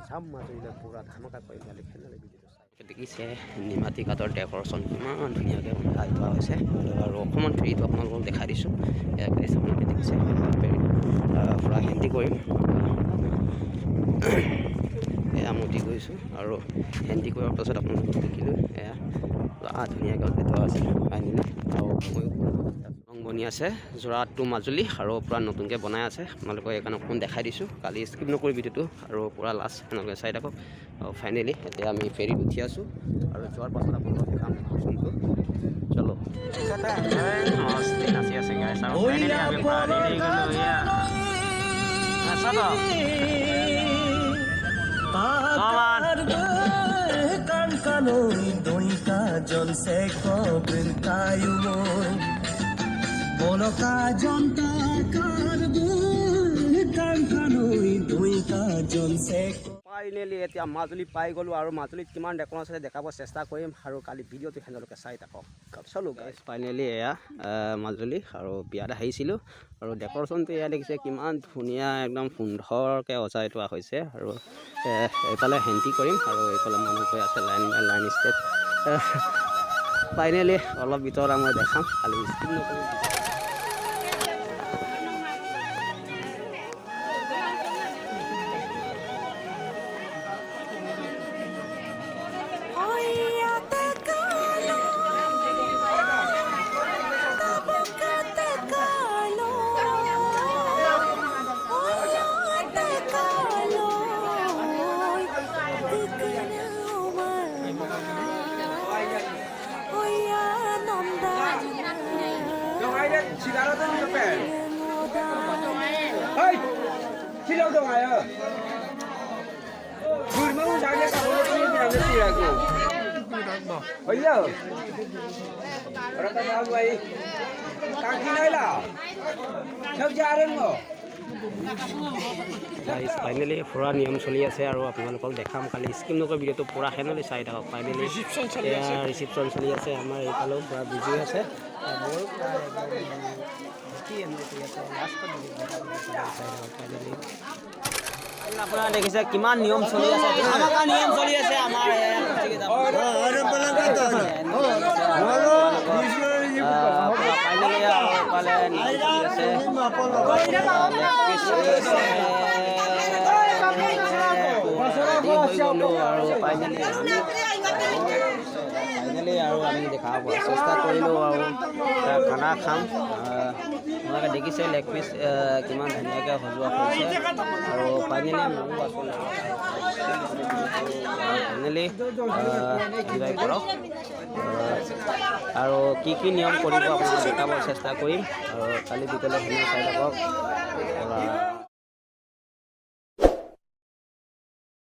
যাম মাজুলীলৈ পুৰা ধামাকা কৰিম খালি ফেনালে ভিডিঅ'টো চাই দেখিছে নিমাতী ঘাটৰ ডেকৰেশ্যন কিমান ধুনীয়াকৈ বনাই থোৱা হৈছে আৰু অকণমান ফেৰীটো আপোনালোকক দেখাই দিছোঁ আপোনালোকে দেখিছে ফেৰীত পুৰা হেন্দি কৰিম এয়া মুতি গৈছোঁ আৰু হেন্দি কৰাৰ পাছত আপোনালোকক দেখিলোঁ এয়া ধুনীয়াকৈ থোৱা আছে আনিলে আৰু ৰং বনি আছে যোৰহাট টু মাজুলী আৰু পূৰা নতুনকৈ বনাই আছে আপোনালোকক এইকাৰণে অকণমান দেখাই দিছোঁ কালি স্কিপ নকৰি ভিডিঅ'টো আৰু পূৰা লাষ্ট এনেকৈ চাই থাকক আৰু ফাইনেলি এতিয়া আমি ফেৰীত উঠি আছোঁ আৰু যোৱাৰ পাছত আপোনালোকক দেখাম লোকেশ্যনটো চলো নাচি আছে গাইছ আৰু ফাইনেলি আমি পূৰা ৰেডি গ'লোঁ কানকানৈ দৈকা জলছে কবিৰ কায়ু মই বলকা জনতা কানকানৈ দৈকা জলছে ফাইনেলি এতিয়া মাজুলী পাই গ'লোঁ আৰু মাজুলীত কিমান ডেকৰেশ্যন আছে দেখাব চেষ্টা কৰিম আৰু কালি ভিডিঅ'টো সেনেকৈ চাই থাকক চলো গাইছ ফাইনেলি এয়া মাজুলী আৰু বিয়াত আহিছিলোঁ আৰু ডেকৰেশ্যনটো এয়া দেখিছে কিমান ধুনীয়া একদম সুন্দৰকৈ সজাই থোৱা হৈছে আৰু এইফালে হেন্দি কৰিম আৰু এইফালে মানুহ গৈ আছে লাইন বাই লাইন ষ্টেপ ফাইনেলি অলপ ভিতৰত মই দেখাম খালি স্কিপ নকৰিম Hey, chị đâu rồi à? Gửi mấy con sáng cái cặp nó đi làm cái gì à cô? Bây giờ, ở đây tao vậy, càng khi đấy là, theo cha đấy mà. Guys finally পুৰা নিয়ম চলি আছে আৰু আপোনালোকক দেখাম খালি skip নকৰি ভিডিঅ'টো পুৰা সেনেলি চাই থাকক ফাইনেলি ৰিচিপশ্যন চলি আছে আমাৰ এইফালেও পুৰা বিজি আছে আপোনাৰ দেখিছে কিমান নিয়ম চলি আছে নিয়ম চলি আছে আমাৰ ফাইনেলি আৰু আমি দেখাব চেষ্টা কৰিলোঁ আৰু খানা খাম আপোনালোকে দেখিছে লেগ পিচ কিমান ধুনীয়াকৈ সজোৱা হৈছে আৰু ফাইনেলি ময়ো আছোঁ ফাইনেলি এনজয় কৰক আৰু কি নিয়ম কৰিব আপোনালোকে দেখাবৰ চেষ্টা কৰিম আৰু কালি ভিতৰলৈ চাই থাকক